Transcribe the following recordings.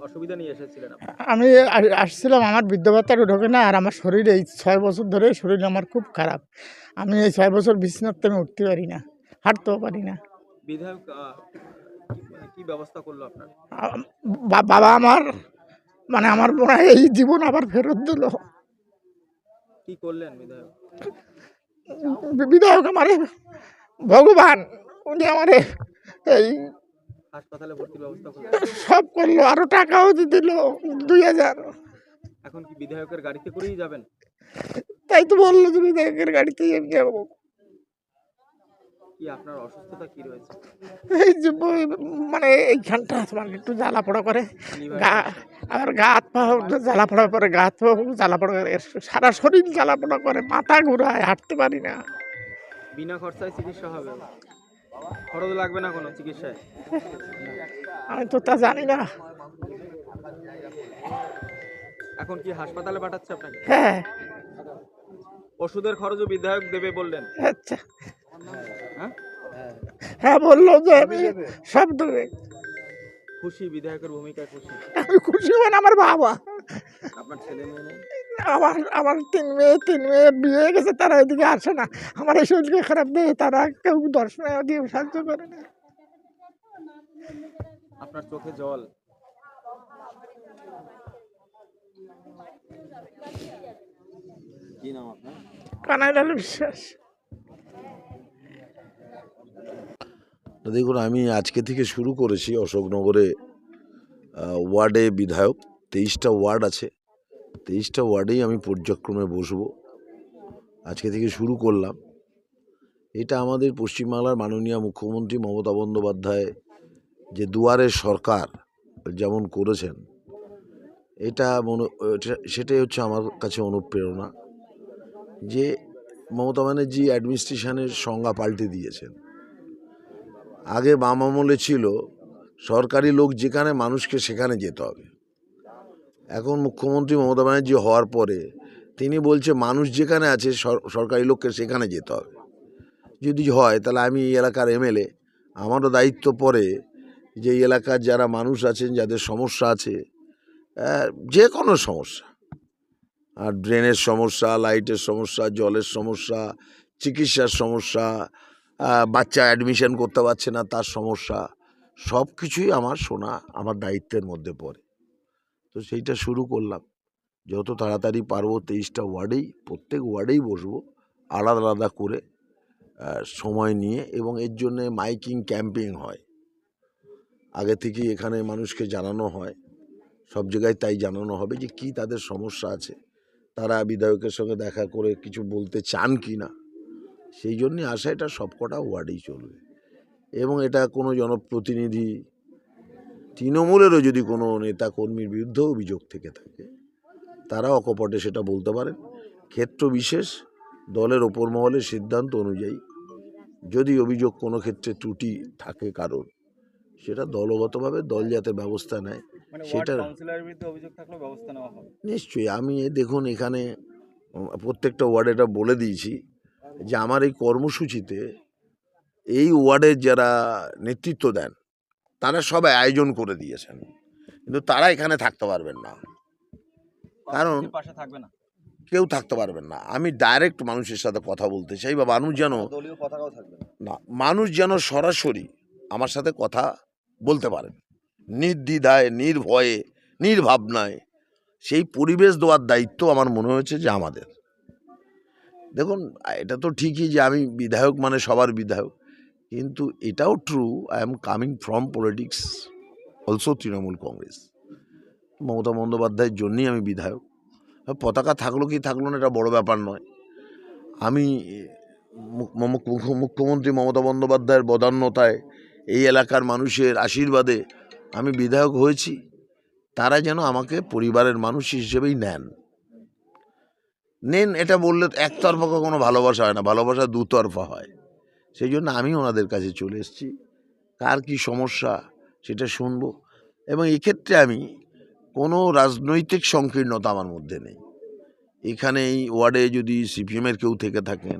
অসুবিধা নিয়ে এসেছিলেন আপনি? আমি আসছিলাম, আমার বৃদ্ধ ভাতাটা ঢোকে না, আর আমার শরীর এই 6 বছর ধরে শরীর আমার খুব খারাপ। আমি এই 6 বছর বিছানাতে আমি উঠতে পারি না, হাঁটতেও পারি না। বিধায়ক কি ব্যবস্থা করলো আপনার? বাবা আমার মানে আমার মনে হয় এই জীবন আবার ফেরত দিল। কি করলেন বিধায়ক? বিধায়ক আমারে ভগবান, উনি আমারে এই হাসপাতালে ভর্তির ব্যবস্থা করলেন? সব করলো, আরো টাকাও দিল 2000। এখন কি বিধায়কের গাড়িতে করেই যাবেন? তাই তো বললো যে বিধায়কের গাড়িতেই আমি যাবো। কি আপনার অসুস্থতা কি রয়েছে? এই যে মানে এইখানটা তোমার একটু জ্বালা পোড়া করে, গা আমার গা হাত পা জ্বালা পোড়া করে, গা হাত পা জ্বালা পোড়া করে, সারা শরীর জ্বালা পোড়া করে, মাথা ঘুরায়, হাঁটতে পারি না। বিনা খরচায় চিকিৎসা হবে? খরচ লাগবে না কোনো চিকিৎসায়? আমি তো তা জানি না। এখন কি হাসপাতালে পাঠাচ্ছে আপনাকে? হ্যাঁ। ওষুধের খরচও বিধায়ক দেবে বললেন? আচ্ছা। হ্যাঁ, হ্যাঁ বললো যে আমি সব দেবে। খুশি? বিধায়কের ভূমিকায় খুশি? আমি খুশি হবেন আমার বাবা। আপনার ছেলে মেয়ে নেই? আমার আমার 3 মেয়ে বিয়ে হয়ে গেছে, তারা এদিকে আসে না। আমার এই শরীরকে খারাপ দেয়, তারা কেউ 10 টাকা দিয়ে সাহায্য করে না। আপনার চোখে জল? কি নাম আপনার? কানাইলাল বিশ্বাস। দেখুন, আমি আজকে থেকে শুরু করেছি অশোকনগরে ওয়ার্ডে বিধায়ক। 23টা ওয়ার্ড আছে, 23টা ওয়ার্ডেই আমি পর্যায়ক্রমে বসবো। আজকে থেকে শুরু করলাম। এটা আমাদের পশ্চিমবাংলার মাননীয় মুখ্যমন্ত্রী মমতা বন্দ্যোপাধ্যায় যে দুয়ারের সরকার যেমন করেছেন, সেটাই হচ্ছে আমার কাছে অনুপ্রেরণা। যে মমতা ব্যানার্জি অ্যাডমিনিস্ট্রেশনের সংজ্ঞা পাল্টে দিয়েছেন। আগে বাম আমলে ছিল সরকারি লোক যেখানে, মানুষকে সেখানে যেতে হবে। এখন মুখ্যমন্ত্রী মমতা ব্যানার্জি হওয়ার পরে তিনি বলছে মানুষ যেখানে আছে সরকারি লোককে সেখানে যেতে হবে। যদি হয় তাহলে আমি এই এলাকার এমএলএ, আমারও দায়িত্ব পড়ে যে এই এলাকার যারা মানুষ আছেন, যাদের সমস্যা আছে, যে কোনো সমস্যা, আর ড্রেনের সমস্যা, লাইটের সমস্যা, জলের সমস্যা, চিকিৎসার সমস্যা, বাচ্চা অ্যাডমিশন করতে পারছে না তার সমস্যা, সব কিছুই আমার শোনা আমার দায়িত্বের মধ্যে পড়ে। তো সেইটা শুরু করলাম। যত তাড়াতাড়ি পারবো 23টা ওয়ার্ডেই, প্রত্যেক ওয়ার্ডেই বসবো আলাদা আলাদা করে সময় নিয়ে, এবং এর জন্যে মাইকিং ক্যাম্পেইন হয়। আগে থেকেই এখানে মানুষকে জানানো হয়, সব জায়গায় তাই জানানো হবে যে কি তাদের সমস্যা আছে, তারা বিধায়কের সঙ্গে দেখা করে কিছু বলতে চান কি না। সেই জন্যে আসা, এটা সবকটা ওয়ার্ডেই চলবে। এবং এটা কোনো জনপ্রতিনিধি, তৃণমূলেরও যদি কোনো নেতা কর্মীর বিরুদ্ধে অভিযোগ থেকে থাকে, তারা অকপটে সেটা বলতে পারেন। ক্ষেত্র বিশেষ দলের ওপর মহলের সিদ্ধান্ত অনুযায়ী যদি অভিযোগ কোনো ক্ষেত্রে ত্রুটি থাকে কারণ, সেটা দলগতভাবে দল যাতে ব্যবস্থা নেয় সেটা নিশ্চয়ই। আমি দেখুন, এখানে প্রত্যেকটা ওয়ার্ডে এটা বলে দিয়েছি যে আমার এই কর্মসূচিতে এই ওয়ার্ডের যারা নেতৃত্ব দেন তারা সবাই আয়োজন করে দিয়েছেন, কিন্তু তারা এখানে থাকতে পারবেন না, কারণ কেউ থাকতে পারবেন না। আমি ডাইরেক্ট মানুষের সাথে কথা বলতে চাই, বা মানুষ যেন না, মানুষ যেন সরাসরি আমার সাথে কথা বলতে পারেন নির্দ্বিধায়, নির্ভয়ে, নির্ভাবনায়। সেই পরিবেশ দেওয়ার দায়িত্ব আমার মনে হয়েছে যে আমাদের। দেখুন, এটা তো ঠিকই যে আমি বিধায়ক মানে সবার বিধায়ক, কিন্তু এটাও true I am coming from politics, also Trinamool Congress. Mamata বন্দ্যোপাধ্যায়ের জন্যই আমি বিধায়ক। পতাকা থাকলো কি থাকলো না এটা বড় ব্যাপার নয়। আমি মুখ্যমন্ত্রী মমতা বন্দ্যোপাধ্যায়ের বদান্যতায়, এই এলাকার মানুষের আশীর্বাদে আমি বিধায়ক হয়েছি। তারা যেন আমাকে পরিবারের মানুষ হিসেবেই নেন। এটা বললে একতরফা কোনো ভালোবাসা হয় না, ভালোবাসা দুতরফা হয়। সেই জন্য আমি ওনাদের কাছে চলে এসেছি, কার কি সমস্যা সেটা শুনবো। এবং এক্ষেত্রে আমি কোনো রাজনৈতিক সংকীর্ণতা আমার মধ্যে নেই। এখানে এই ওয়ার্ডে যদি সিপিএমের কেউ থেকে থাকেন,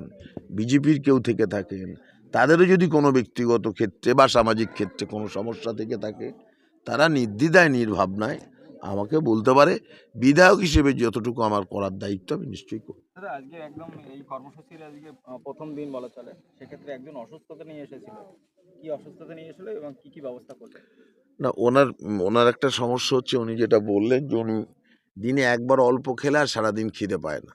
বিজেপির কেউ থেকে থাকেন, তাদেরও যদি কোনো ব্যক্তিগত ক্ষেত্রে বা সামাজিক ক্ষেত্রে কোনো সমস্যা থেকে থাকে, তারা নির্দ্বিধায়, নির্ভাবনায় আমাকে বলতে পারে, বিধায়ক হিসেবে যতটুকু আমার করার দায়িত্ব আমি নিশ্চয়ই করব। দাদা আজকে একদম এই কর্মসূচির আজকে প্রথম দিন বলা চলে, সেক্ষেত্রে একজন অসুস্থতা নিয়ে এসেছিল, কি অসুস্থতা নিয়ে এসেছিল এবং কি কি ব্যবস্থা করবে? না, ওনার একটা সমস্যা হচ্ছে, উনি যেটা বললেন যে উনি দিনে একবার অল্প খেলে আর সারাদিন খিদে পায় না।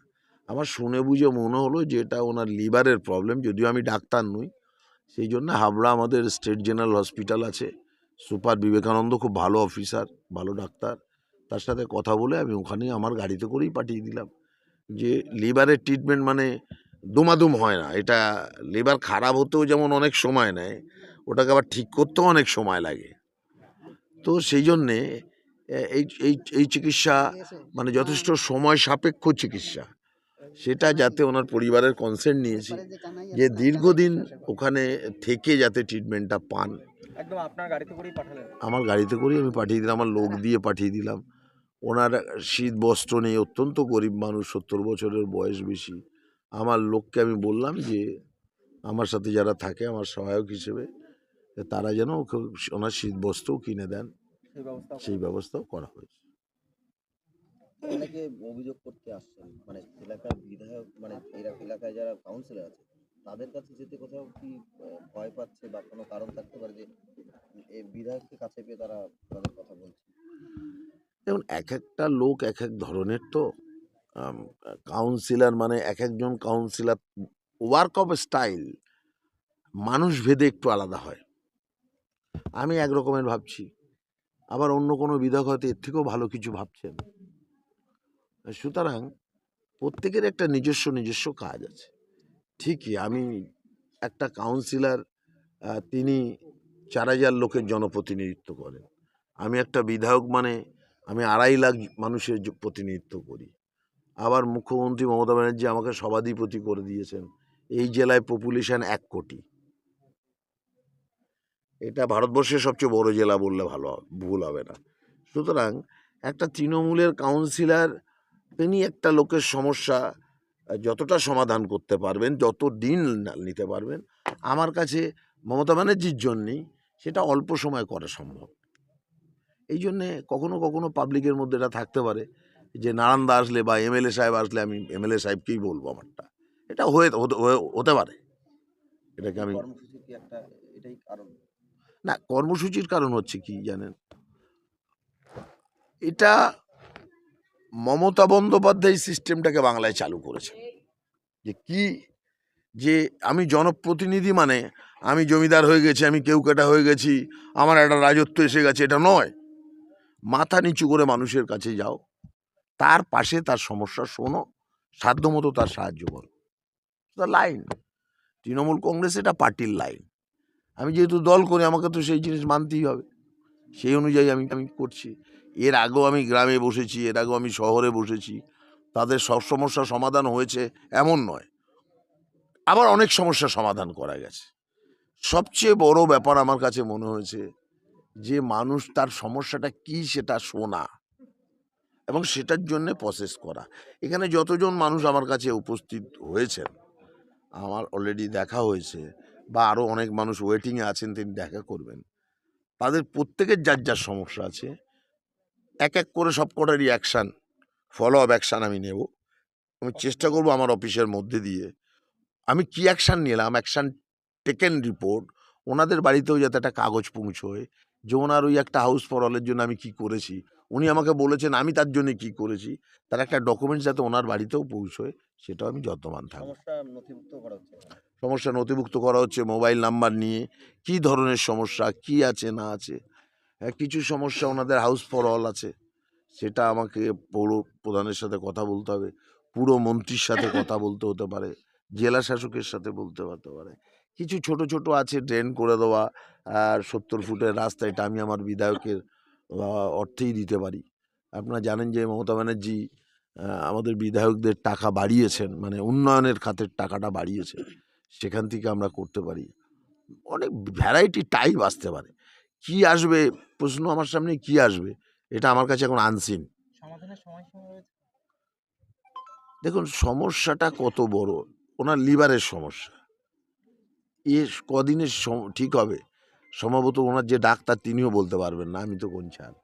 আমার শুনে বুঝে মনে হলো যে এটা ওনার লিভারের প্রবলেম। যদিও আমি ডাক্তার নই, সেই জন্য হাবড়া আমাদের স্টেট জেনারেল হসপিটাল আছে, সুপার বিবেকানন্দ খুব ভালো অফিসার, ভালো ডাক্তার, তার সাথে কথা বলে আমি ওখানে আমার গাড়িতে করেই পাঠিয়ে দিলাম। যে লিভারের ট্রিটমেন্ট মানে দুমাদুম হয় না, এটা লিভার খারাপ হতেও যেমন অনেক সময় নেয়, ওটাকে আবার ঠিক করতেও অনেক সময় লাগে। তো সেই জন্যে এই এই এই চিকিৎসা মানে যথেষ্ট সময় সাপেক্ষ চিকিৎসা, সেটা যাতে ওনার পরিবারের কনসেন্ট নিয়েছি যে দীর্ঘদিন ওখানে থেকে যাতে ট্রিটমেন্টটা পান। একদম আপনার গাড়িতে করেই পাঠালেন? আমার গাড়িতে করেই আমি পাঠিয়ে দিলাম, আমার লোক দিয়ে পাঠিয়ে দিলাম। ওনার শীত বস্ত্র নেই, অত্যন্ত গরিব মানুষ, 70 বছরের বয়স বেশি। আমার লোককে আমি বললাম যে আমার সাথে যারা থাকে আমার সহায়ক হিসেবে, তারা যেন ওকে ওনার শীত বস্ত্রও কিনে দেন, সেই ব্যবস্থাও করা হয়েছে। অনেকে অভিযোগ করতে আসছেন, মানে এলাকার বিধায়ক, মানে এলাকায় যারা কাউন্সিলর আছে তাদের কাছে যেতে কোথাও কি ভয় পাচ্ছে বা কোনো কারণ থাকতে পারে যে এই বিধায়ককে কাছে পেয়ে তারা তাদের কথা বলছে? দেখুন, এক একটা লোক এক এক ধরনের, তো কাউন্সিলর মানে এক একজন কাউন্সিলর ওয়ার্ক অফ স্টাইল মানুষ ভেদে একটু আলাদা হয়। আমি এক রকমের ভাবছি, আবার অন্য কোনো বিধায়ক হয়তো এর থেকেও ভালো কিছু ভাবছেন। সুতরাং প্রত্যেকের একটা নিজস্ব কাজ আছে। ঠিকই আমি একটা কাউন্সিলর, তিনি 4000 লোকের জনপ্রতিনিধিত্ব করেন। আমি একটা বিধায়ক মানে আমি 2.5 লাখ মানুষের প্রতিনিধিত্ব করি। আবার মুখ্যমন্ত্রী মমতা ব্যানার্জি আমাকে সভাধিপতি করে দিয়েছেন। এই জেলায় পপুলেশন 1 কোটি, এটা ভারতবর্ষের সবচেয়ে বড় জেলা বললে ভুল হবে না। সুতরাং একটা তৃণমূলের কাউন্সিলর, তিনি একটা লোকের সমস্যা যতটা সমাধান করতে পারবেন, যত দিন নিতে পারবেন, আমার কাছে মমতা ব্যানার্জির জন্যই সেটা অল্প সময় করা সম্ভব। এই জন্যে কখনো কখনো পাবলিকের মধ্যে এটা থাকতে পারে যে নারায়ণদা আসলে বা এমএলএ সাহেব আসলে আমি এমএলএ সাহেবকেই বলবো আমারটা, এটা হতে পারে। এটাকে আমি কর্মসূচির কি একটা এটাই কারণ? না, কর্মসূচির কারণ হচ্ছে কি জানেন, এটা মমতা বন্দ্যোপাধ্যায় সিস্টেমটাকে বাংলায় চালু করেছে। যে কি, যে আমি জনপ্রতিনিধি মানে আমি জমিদার হয়ে গেছি, আমি কেউকেটা হয়ে গেছি, আমার একটা রাজত্ব এসে গেছে, এটা নয়। মাথা নিচু করে মানুষের কাছে যাও, তার পাশে তার সমস্যা শোনো, সাধ্যমতো তার সাহায্য করো। লাইন তৃণমূল কংগ্রেস, এটা পার্টির লাইন। আমি যেহেতু দল করি, আমাকে তো সেই জিনিস মানতেই হবে, সেই অনুযায়ী আমি করছি। এর আগেও আমি গ্রামে বসেছি, এর আগেও আমি শহরে বসেছি, তাদের সব সমস্যা সমাধান হয়েছে এমন নয়, আবার অনেক সমস্যা সমাধান করা গেছে। সবচেয়ে বড় ব্যাপার আমার কাছে মনে হয়েছে যে মানুষ তার সমস্যাটা কি সেটা শোনা এবং সেটার জন্য প্রসেস করা। এখানে যতজন মানুষ আমার কাছে উপস্থিত হয়েছেন, আমার অলরেডি দেখা হয়েছে, বা আরও অনেক মানুষ ওয়েটিংয়ে আছেন, তিনি দেখা করবেন, তাদের প্রত্যেকের যার যার সমস্যা আছে, এক এক করে সব কটারই অ্যাকশান, ফলো আপ অ্যাকশান আমি নেব। আমি চেষ্টা করব আমার অফিসের মধ্যে দিয়ে আমি কি অ্যাকশান নিলাম, অ্যাকশান টেকেন রিপোর্ট ওনাদের বাড়িতেও যাতে একটা কাগজ পৌঁছয় যে ওনার ওই একটা হাউস ফর অলের জন্য আমি কি করেছি, উনি আমাকে বলেছেন আমি তার জন্য কি করেছি, তার একটা ডকুমেন্টস যাতে ওনার বাড়িতেও পৌঁছয়, সেটাও আমি যত্নবান থাকবো। সমস্যা নথিভুক্ত করা হচ্ছে, মোবাইল নাম্বার নিয়ে কি ধরনের সমস্যা, কি আছে না আছে। কিছু সমস্যা ওনাদের হাউস ফর অল আছে, সেটা আমাকে পৌর প্রধানের সাথে কথা বলতে হবে, পুরো মন্ত্রীর সাথে কথা বলতে হতে পারে, জেলা শাসকের সাথে বলতে হতে পারে। কিছু ছোট ছোট আছে, ড্রেন করে দেওয়া আর 70 ফুটের রাস্তা, এটা আমি আমার বিধায়কের অর্থেই দিতে পারি। আপনারা জানেন যে মমতা ব্যানার্জি আমাদের বিধায়কদের টাকা বাড়িয়েছেন, মানে উন্নয়নের খাতের টাকাটা বাড়িয়েছেন, সেখান থেকে আমরা করতে পারি। অনেক ভ্যারাইটি টাইপ আসতে পারে, কি আসবে প্রশ্ন আমার সামনে, কি আসবে এটা আমার কাছে এখন আনসিন। দেখুন সমস্যাটা কত বড়, ওনার লিভারের সমস্যা, কদিনে ঠিক হবে সম্ভবত ওনার যে ডাক্তার তিনিও বলতে পারবেন না, আমি তো কোন ছাড়।